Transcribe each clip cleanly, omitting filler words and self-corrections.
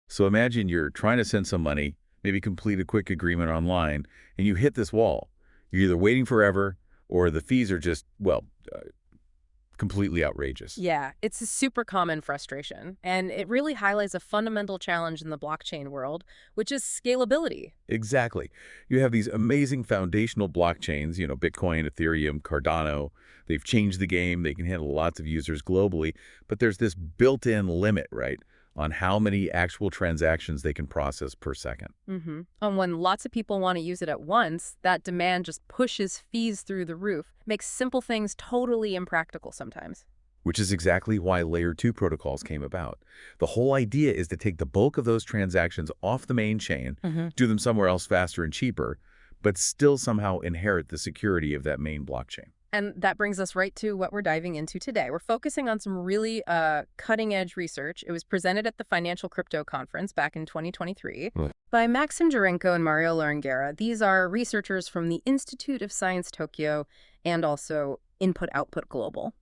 So imagine you're trying to send some money, maybe complete a quick agreement online, and you hit this wall. You're either waiting forever or the fees are just, well, completely outrageous. Yeah, it's a super common frustration, and it really highlights a fundamental challenge in the blockchain world, which is scalability. Exactly. You have these amazing foundational blockchains, Bitcoin, Ethereum, Cardano. They've changed the game. They can handle lots of users globally, but there's this built-in limit, right, on how many actual transactions they can process per second. And when lots of people want to use it at once, that demand just pushes fees through the roof, makes simple things totally impractical sometimes. Which is exactly why Layer 2 protocols came about. The whole idea is to take the bulk of those transactions off the main chain, do them somewhere else faster and cheaper, but still somehow inherit the security of that main blockchain. And that brings us right to what we're diving into today. We're focusing on some really cutting-edge research. It was presented at the Financial Crypto Conference back in 2023 Right. by Maxim Jurenko and Mario Larangera. These are researchers from the Institute of Science Tokyo and also Input-Output Global.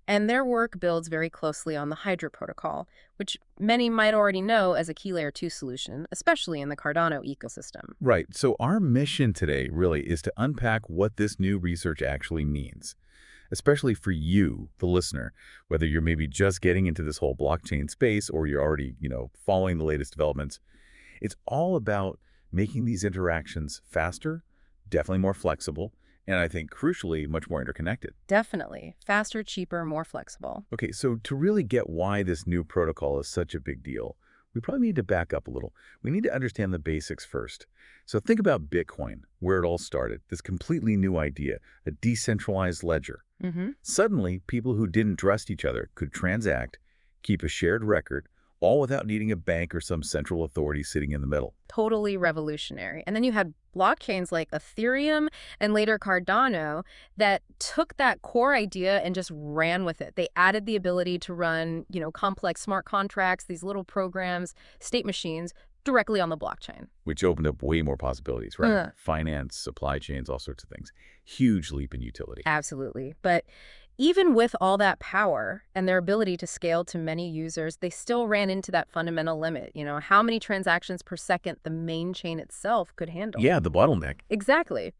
And their work builds very closely on the Hydra protocol, which many might already know as a key Layer 2 solution, especially in the Cardano ecosystem. Right. So our mission today really is to unpack what this new research actually means, especially for you, the listener, whether you're maybe just getting into this whole blockchain space or you're already, following the latest developments. It's all about making these interactions faster, definitely more flexible, and I think crucially, much more interconnected. Definitely. Faster, cheaper, more flexible. Okay, so to really get why this new protocol is such a big deal, we probably need to back up a little. We need to understand the basics first. So think about Bitcoin, where it all started, this completely new idea, a decentralized ledger. Suddenly, people who didn't trust each other could transact, keep a shared record, all without needing a bank or some central authority sitting in the middle. Totally revolutionary. And then you had blockchains like Ethereum and later Cardano that took that core idea and just ran with it. They added the ability to run, complex smart contracts, these little programs, state machines, directly on the blockchain. Which opened up way more possibilities, right? Uh. Finance, supply chains, all sorts of things. Huge leap in utility. Absolutely. But even with all that power and their ability to scale to many users, they still ran into that fundamental limit. How many transactions per second the main chain itself could handle. Yeah, the bottleneck. Exactly.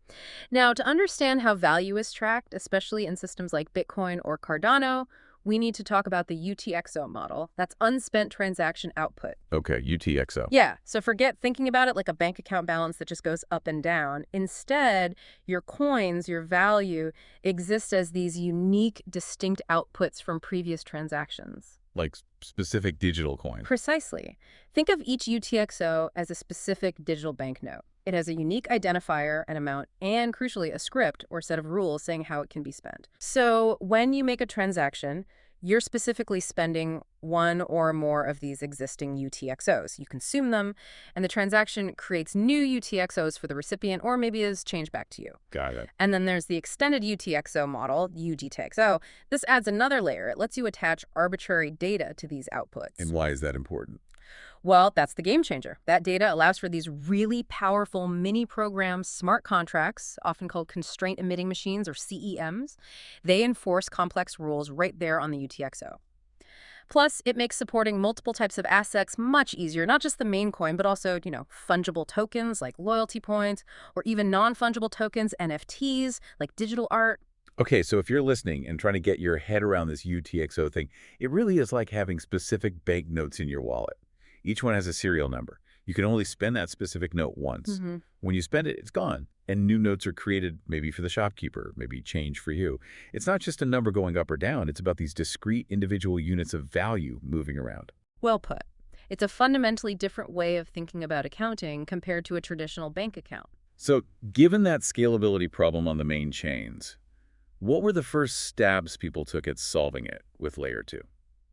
Now, to understand how value is tracked, especially in systems like Bitcoin or Cardano, we need to talk about the UTXO model. That's unspent transaction output. Okay, UTXO. Yeah, so forget thinking about it like a bank account balance that just goes up and down. Instead, your coins, your value, exist as these unique, distinct outputs from previous transactions. Like specific digital coins. Precisely. Think of each UTXO as a specific digital banknote. It has a unique identifier, an amount, and crucially, a script or set of rules saying how it can be spent. So when you make a transaction, you're specifically spending one or more of these existing UTXOs. You consume them, and the transaction creates new UTXOs for the recipient, or maybe is changed back to you. Got it. And then there's the extended UTXO model, UGTXO. This adds another layer. It lets you attach arbitrary data to these outputs. And why is that important? Well, that's the game changer. That data allows for these really powerful mini-program smart contracts, often called constraint-emitting machines or CEMs. They enforce complex rules right there on the UTXO. Plus, it makes supporting multiple types of assets much easier, not just the main coin, but also, fungible tokens like loyalty points, or even non-fungible tokens, NFTs, like digital art. Okay, so if you're listening and trying to get your head around this UTXO thing, it really is like having specific banknotes in your wallet. Each one has a serial number. You can only spend that specific note once. When you spend it, it's gone. And new notes are created maybe for the shopkeeper, maybe change for you. It's not just a number going up or down. It's about these discrete individual units of value moving around. Well put. It's a fundamentally different way of thinking about accounting compared to a traditional bank account. So given that scalability problem on the main chains, what were the first stabs people took at solving it with Layer 2?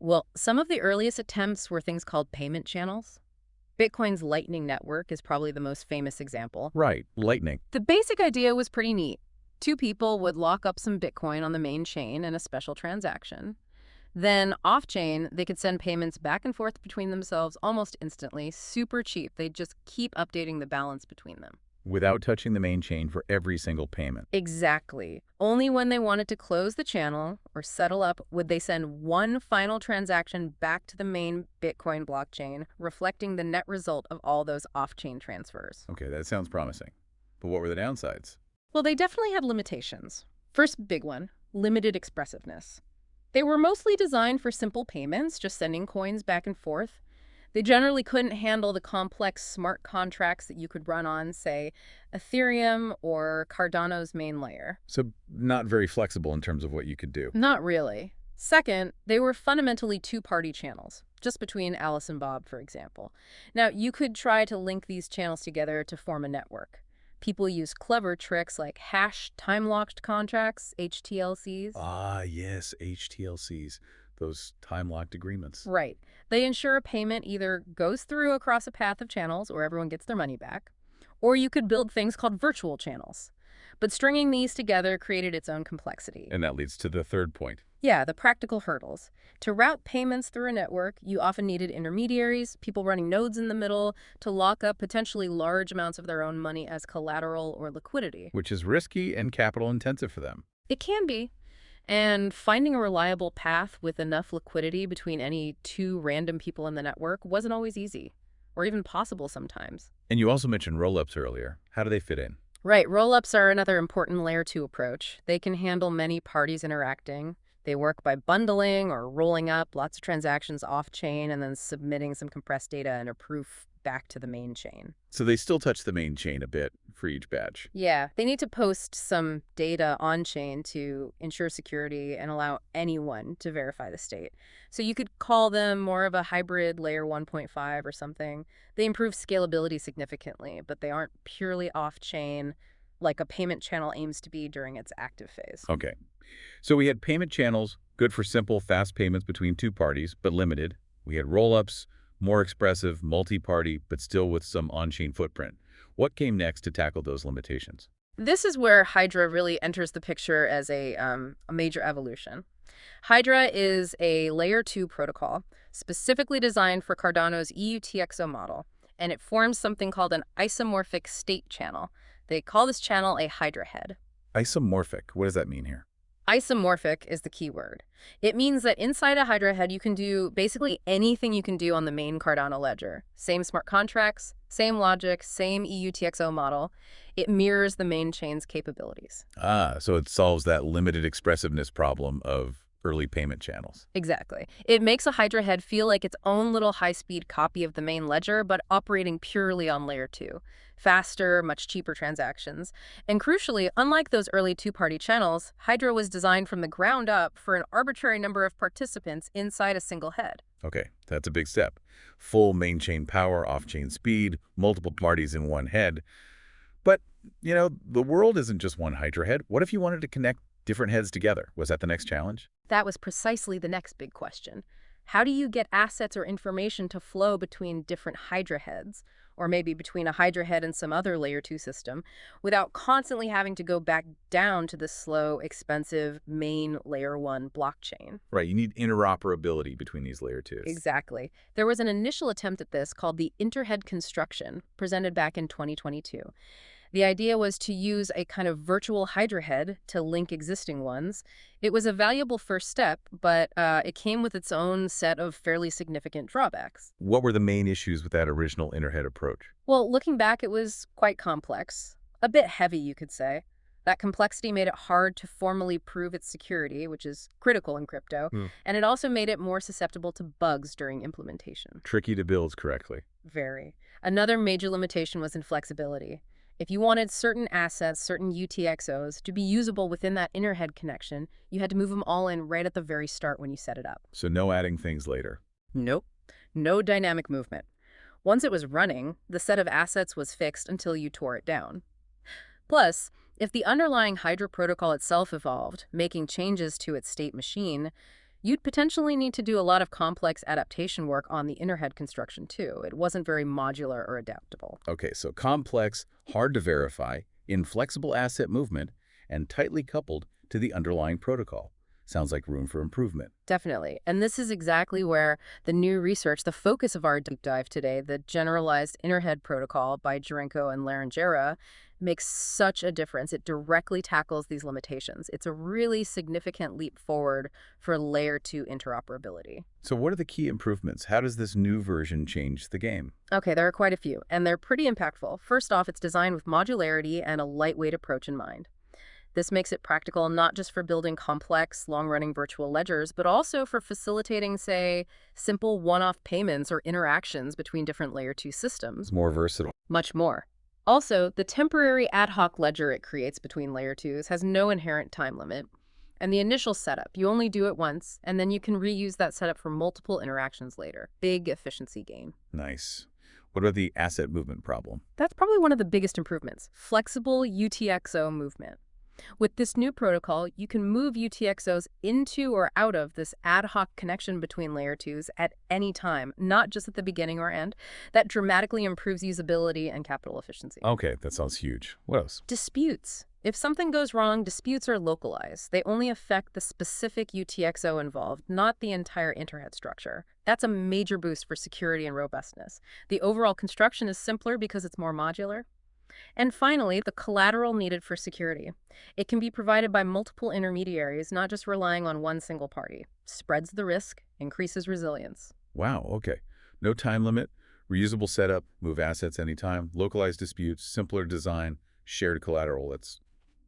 Well, some of the earliest attempts were things called payment channels. Bitcoin's Lightning Network is probably the most famous example. Right, Lightning. The basic idea was pretty neat. Two people would lock up some Bitcoin on the main chain in a special transaction. Then off-chain, they could send payments back and forth between themselves almost instantly, super cheap. They'd just keep updating the balance between them. Without touching the main chain for every single payment. Exactly. Only when they wanted to close the channel or settle up would they send one final transaction back to the main Bitcoin blockchain, reflecting the net result of all those off-chain transfers. Okay, that sounds promising. But what were the downsides? Well, they definitely had limitations. First big one, limited expressiveness. They were mostly designed for simple payments, just sending coins back and forth. They generally couldn't handle the complex smart contracts that you could run on, say, Ethereum or Cardano's main layer. So not very flexible in terms of what you could do. Not really. Second, they were fundamentally two-party channels, just between Alice and Bob, for example. Now, you could try to link these channels together to form a network. People use clever tricks like hash time-locked contracts, HTLCs. Ah, yes, HTLCs, those time-locked agreements. Right. They ensure a payment either goes through across a path of channels or everyone gets their money back, or you could build things called virtual channels. But stringing these together created its own complexity. And that leads to the third point. Yeah, the practical hurdles. To route payments through a network, you often needed intermediaries, people running nodes in the middle, to lock up potentially large amounts of their own money as collateral or liquidity. Which is risky and capital intensive for them. It can be. And finding a reliable path with enough liquidity between any two random people in the network wasn't always easy, or even possible sometimes. And you also mentioned rollups earlier. How do they fit in? Right, rollups are another important layer 2 approach. They can handle many parties interacting. They work by bundling or rolling up lots of transactions off-chain and then submitting some compressed data and a proof back to the main chain. So they still touch the main chain a bit for each batch. Yeah, they need to post some data on-chain to ensure security and allow anyone to verify the state. So you could call them more of a hybrid layer 1.5 or something. They improve scalability significantly, but they aren't purely off-chain like a payment channel aims to be during its active phase. Okay. So we had payment channels, good for simple, fast payments between two parties, but limited. We had rollups, more expressive, multi-party, but still with some on-chain footprint. What came next to tackle those limitations? This is where Hydra really enters the picture as a major evolution. Hydra is a layer 2 protocol specifically designed for Cardano's EUTXO model, and it forms something called an isomorphic state channel. They call this channel a Hydra head. Isomorphic, what does that mean here? Isomorphic is the key word. It means that inside a Hydra head, you can do basically anything you can do on the main Cardano ledger. Same smart contracts, same logic, same EUTXO model. It mirrors the main chain's capabilities. Ah, so it solves that limited expressiveness problem of early payment channels. Exactly. It makes a Hydra head feel like its own little high-speed copy of the main ledger, but operating purely on layer 2. Faster, much cheaper transactions. And crucially, unlike those early two-party channels, Hydra was designed from the ground up for an arbitrary number of participants inside a single head. Okay, that's a big step. Full main chain power, off-chain speed, multiple parties in one head. But, the world isn't just one Hydra head. What if you wanted to connect different heads together? Was that the next challenge? That was precisely the next big question. How do you get assets or information to flow between different Hydra heads, or maybe between a Hydra head and some other layer 2 system, without constantly having to go back down to the slow, expensive main layer 1 blockchain? Right, you need interoperability between these layer 2s. Exactly. There was an initial attempt at this called the Interhead construction, presented back in 2022. The idea was to use a kind of virtual Hydra head to link existing ones. It was a valuable first step, but it came with its own set of fairly significant drawbacks. What were the main issues with that original Interhead approach? Well, looking back, it was quite complex. A bit heavy, you could say. That complexity made it hard to formally prove its security, which is critical in crypto, and it also made it more susceptible to bugs during implementation. Tricky to build correctly. Very. Another major limitation was inflexibility. If you wanted certain assets, certain UTXOs, to be usable within that Interhead connection, you had to move them all in right at the very start when you set it up. So no adding things later. Nope. No dynamic movement. Once it was running, the set of assets was fixed until you tore it down. Plus, if the underlying Hydra protocol itself evolved, making changes to its state machine, you'd potentially need to do a lot of complex adaptation work on the Interhead construction too. It wasn't very modular or adaptable. Okay, so complex, hard to verify, inflexible asset movement, and tightly coupled to the underlying protocol. Sounds like room for improvement. Definitely. And this is exactly where the new research, the focus of our deep dive today, the generalized Interhead Protocol by Jarenko and Larangera, makes such a difference. It directly tackles these limitations. It's a really significant leap forward for layer 2 interoperability. So what are the key improvements? How does this new version change the game? Okay, there are quite a few, and they're pretty impactful. First off, it's designed with modularity and a lightweight approach in mind. This makes it practical not just for building complex, long-running virtual ledgers, but also for facilitating, say, simple one-off payments or interactions between different Layer 2 systems. It's more versatile. Much more. Also, the temporary ad hoc ledger it creates between Layer 2s has no inherent time limit. And the initial setup, you only do it once, and then you can reuse that setup for multiple interactions later. Big efficiency gain. Nice. What about the asset movement problem? That's probably one of the biggest improvements, flexible UTXO movement. With this new protocol, you can move UTXOs into or out of this ad hoc connection between Layer 2s at any time, not just at the beginning or end. That dramatically improves usability and capital efficiency. Okay, that sounds huge. What else? Disputes. If something goes wrong, disputes are localized. They only affect the specific UTXO involved, not the entire Interhead structure. That's a major boost for security and robustness. The overall construction is simpler because it's more modular. And finally, the collateral needed for security. It can be provided by multiple intermediaries, not just relying on one single party. Spreads the risk, increases resilience. Wow, okay. No time limit, reusable setup, move assets anytime, localized disputes, simpler design, shared collateral. That's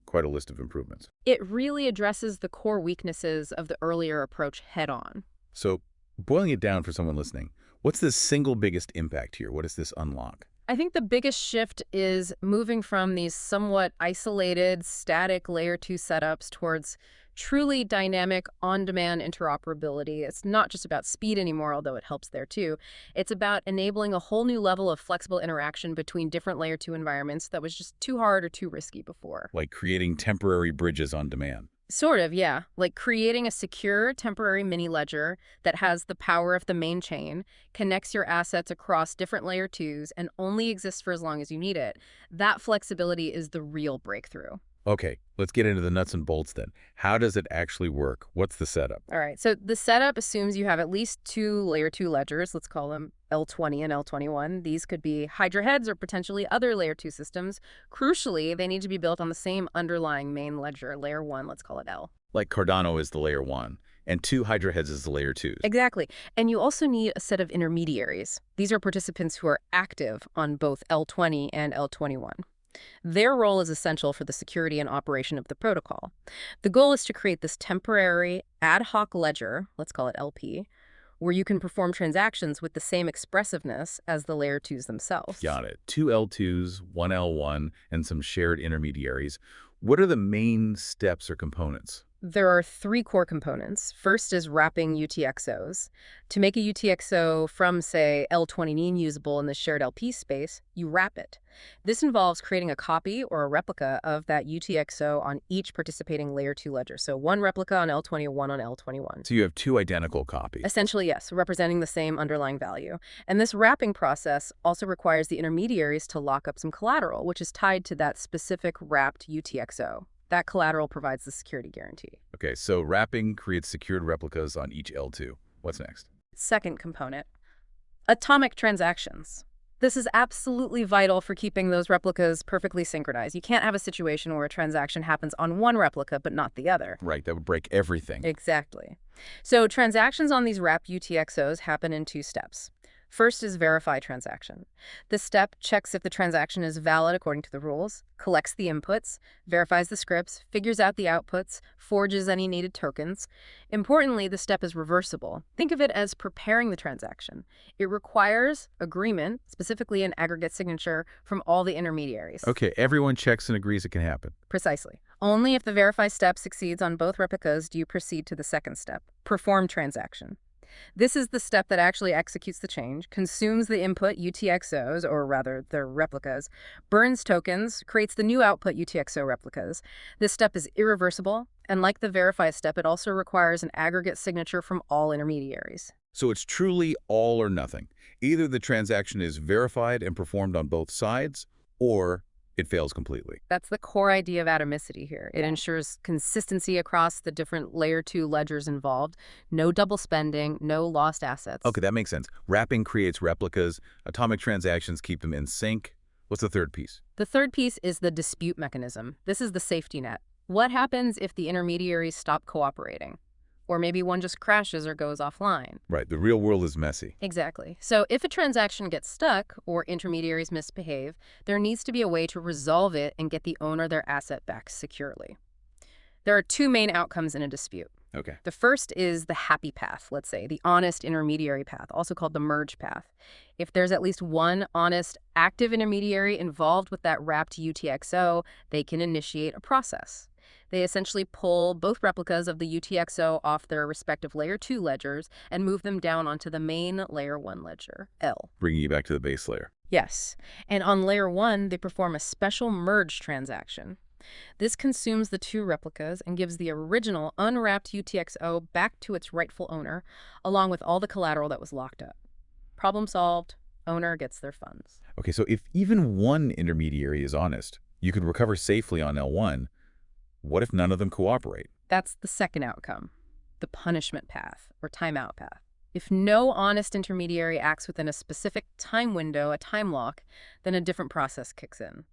quite a list of improvements. It really addresses the core weaknesses of the earlier approach head-on. So, boiling it down for someone listening, what's the single biggest impact here? What does this unlock? I think the biggest shift is moving from these somewhat isolated, static Layer 2 setups towards truly dynamic, on-demand interoperability. It's not just about speed anymore, although it helps there too. It's about enabling a whole new level of flexible interaction between different Layer 2 environments that was just too hard or too risky before. Like creating temporary bridges on demand. Sort of, yeah. Like creating a secure temporary mini ledger that has the power of the main chain, connects your assets across different Layer 2s, and only exists for as long as you need it. That flexibility is the real breakthrough. Okay, let's get into the nuts and bolts then. How does it actually work? What's the setup? All right, so the setup assumes you have at least two Layer 2 ledgers. Let's call them L20 and L21. These could be Hydra heads or potentially other Layer 2 systems. Crucially, they need to be built on the same underlying main ledger, Layer 1, let's call it L. Like Cardano is the Layer 1, and two Hydra heads is the Layer 2s. Exactly. And you also need a set of intermediaries. These are participants who are active on both L20 and L21. Their role is essential for the security and operation of the protocol. The goal is to create this temporary ad hoc ledger, let's call it LP, where you can perform transactions with the same expressiveness as the Layer 2s themselves. Got it. Two L2s, one L1, and some shared intermediaries. What are the main steps or components? There are three core components. First is wrapping UTXOs. To make a UTXO from, say, L20 usable in the shared LP space, you wrap it. This involves creating a copy or a replica of that UTXO on each participating Layer 2 ledger. So one replica on L20, one on L21. So you have two identical copies. Essentially, yes, representing the same underlying value. And this wrapping process also requires the intermediaries to lock up some collateral, which is tied to that specific wrapped UTXO. That collateral provides the security guarantee. Okay, so wrapping creates secured replicas on each L2. What's next? Second component, atomic transactions. This is absolutely vital for keeping those replicas perfectly synchronized. You can't have a situation where a transaction happens on one replica but not the other. Right, that would break everything. Exactly. So transactions on these wrapped UTXOs happen in two steps. First is verify transaction. This step checks if the transaction is valid according to the rules, collects the inputs, verifies the scripts, figures out the outputs, forges any needed tokens. Importantly, the step is reversible. Think of it as preparing the transaction. It requires agreement, specifically an aggregate signature, from all the intermediaries. Okay, everyone checks and agrees it can happen. Precisely. Only if the verify step succeeds on both replicas do you proceed to the second step, perform transaction. This is the step that actually executes the change, consumes the input UTXOs, or rather their replicas, burns tokens, creates the new output UTXO replicas. This step is irreversible, and like the verify step, it also requires an aggregate signature from all intermediaries. So it's truly all or nothing. Either the transaction is verified and performed on both sides, or it fails completely. That's the core idea of atomicity here. It ensures consistency across the different layer 2 ledgers involved, no double spending, no lost assets. Okay, that makes sense. Wrapping creates replicas. Atomic transactions keep them in sync. What's the third piece? The third piece is the dispute mechanism. This is the safety net. What happens if the intermediaries stop cooperating? Or maybe one just crashes or goes offline. Right, the real world is messy. Exactly. So if a transaction gets stuck or intermediaries misbehave, there needs to be a way to resolve it and get the owner their asset back securely. There are two main outcomes in a dispute. Okay. The first is the happy path, let's say, the honest intermediary path, also called the merge path. If there's at least one honest, active intermediary involved with that wrapped UTXO, they can initiate a process. They essentially pull both replicas of the UTXO off their respective Layer 2 ledgers and move them down onto the main Layer 1 ledger, L. Bringing you back to the base layer. Yes. And on Layer 1, they perform a special merge transaction. This consumes the two replicas and gives the original unwrapped UTXO back to its rightful owner, along with all the collateral that was locked up. Problem solved. Owner gets their funds. Okay, so if even one intermediary is honest, you could recover safely on L1. What if none of them cooperate? That's the second outcome, the punishment path or timeout path. If no honest intermediary acts within a specific time window, a time lock, then a different process kicks in.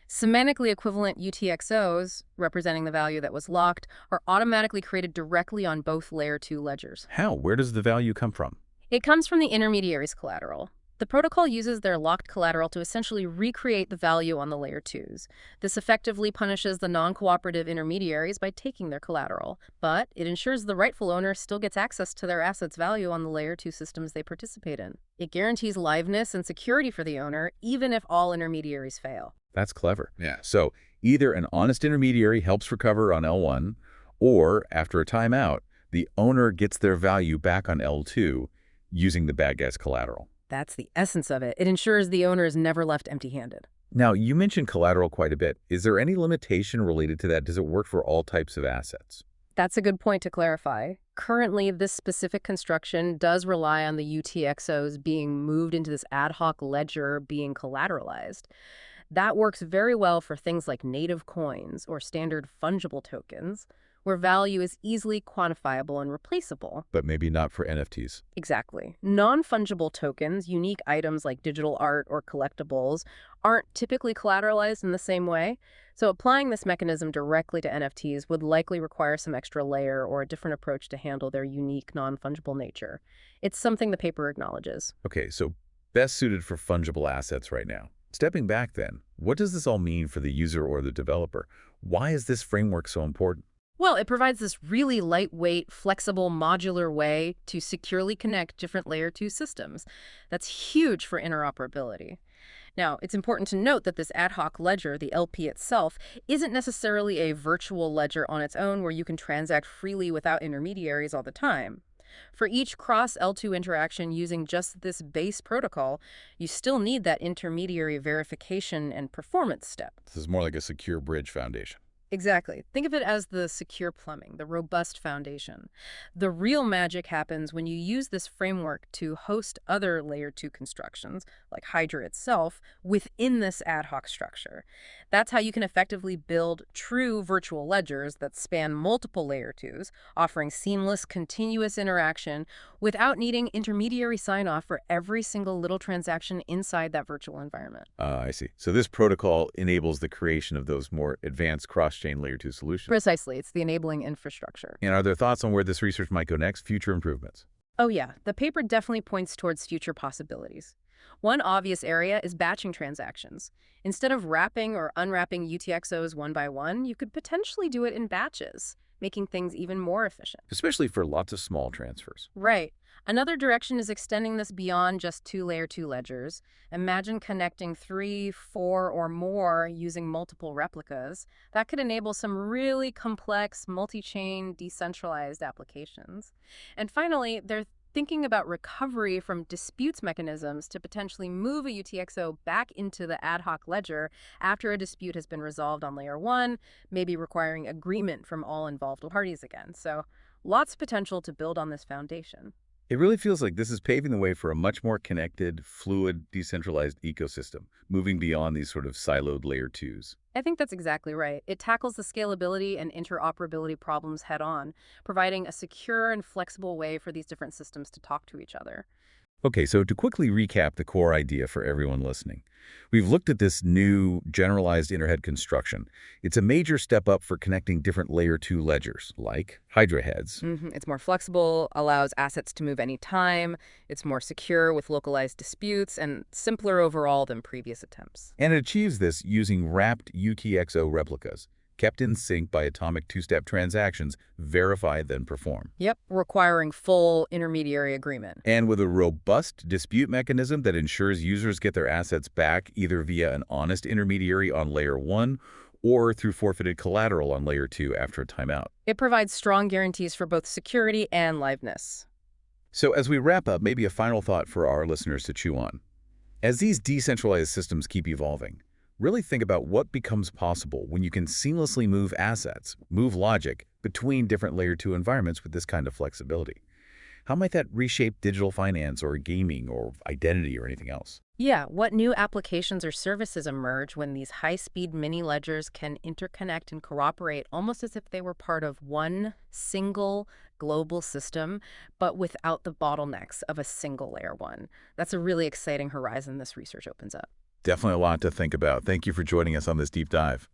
Semantically equivalent UTXOs, representing the value that was locked, are automatically created directly on both Layer 2 ledgers. How? Where does the value come from? It comes from the intermediary's collateral. The protocol uses their locked collateral to essentially recreate the value on the Layer 2s. This effectively punishes the non-cooperative intermediaries by taking their collateral, but it ensures the rightful owner still gets access to their assets' value on the Layer 2 systems they participate in. It guarantees liveness and security for the owner, even if all intermediaries fail. That's clever. Yeah. So either an honest intermediary helps recover on L1, or after a timeout, the owner gets their value back on L2 using the bad guy's collateral. That's the essence of it. It ensures the owner is never left empty-handed. Now, you mentioned collateral quite a bit. Is there any limitation related to that? Does it work for all types of assets? That's a good point to clarify. Currently, this specific construction does rely on the UTXOs being moved into this ad hoc ledger being collateralized. That works very well for things like native coins or standard fungible tokens, where value is easily quantifiable and replaceable. But maybe not for NFTs. Exactly. Non-fungible tokens, unique items like digital art or collectibles, aren't typically collateralized in the same way. So applying this mechanism directly to NFTs would likely require some extra layer or a different approach to handle their unique non-fungible nature. It's something the paper acknowledges. Okay, so best suited for fungible assets right now. Stepping back then, what does this all mean for the user or the developer? Why is this framework so important? Well, it provides this really lightweight, flexible, modular way to securely connect different Layer 2 systems. That's huge for interoperability. Now, it's important to note that this ad hoc ledger, the LP itself, isn't necessarily a virtual ledger on its own where you can transact freely without intermediaries all the time. For each cross-L2 interaction using just this base protocol, you still need that intermediary verification and performance step. This is more like a secure bridge foundation. Exactly. Think of it as the secure plumbing, the robust foundation. The real magic happens when you use this framework to host other Layer 2 constructions, like Hydra itself, within this ad hoc structure. That's how you can effectively build true virtual ledgers that span multiple Layer 2s, offering seamless, continuous interaction without needing intermediary sign-off for every single little transaction inside that virtual environment. I see. So this protocol enables the creation of those more advanced cross-chain Layer 2 solutions. Precisely. It's the enabling infrastructure. And are there thoughts on where this research might go next, future improvements? Oh yeah, the paper definitely points towards future possibilities. One obvious area is batching transactions. Instead of wrapping or unwrapping UTXOs one by one, you could potentially do it in batches, making things even more efficient. Especially for lots of small transfers. Right. Another direction is extending this beyond just two Layer 2 ledgers. Imagine connecting 3, 4, or more using multiple replicas. That could enable some really complex, multi-chain, decentralized applications. And finally, they're thinking about recovery from disputes mechanisms to potentially move a UTXO back into the ad hoc ledger after a dispute has been resolved on Layer 1, maybe requiring agreement from all involved parties again. So lots of potential to build on this foundation. It really feels like this is paving the way for a much more connected, fluid, decentralized ecosystem, moving beyond these sort of siloed layer twos. I think that's exactly right. It tackles the scalability and interoperability problems head on, providing a secure and flexible way for these different systems to talk to each other. Okay, so to quickly recap the core idea for everyone listening, we've looked at this new generalized interhead construction. It's a major step up for connecting different layer 2 ledgers, like Hydra heads. It's more flexible, allows assets to move anytime, it's more secure with localized disputes, and simpler overall than previous attempts. And it achieves this using wrapped UTXO replicas, kept in sync by atomic two-step transactions, verify then perform. Yep, requiring full intermediary agreement. And with a robust dispute mechanism that ensures users get their assets back either via an honest intermediary on layer 1 or through forfeited collateral on layer 2 after a timeout. It provides strong guarantees for both security and liveness. So as we wrap up, maybe a final thought for our listeners to chew on. As these decentralized systems keep evolving, really think about what becomes possible when you can seamlessly move assets, move logic, between different layer 2 environments with this kind of flexibility. How might that reshape digital finance or gaming or identity or anything else? Yeah, what new applications or services emerge when these high-speed mini ledgers can interconnect and cooperate almost as if they were part of one single global system, but without the bottlenecks of a single layer one? That's a really exciting horizon this research opens up. Definitely a lot to think about. Thank you for joining us on this deep dive.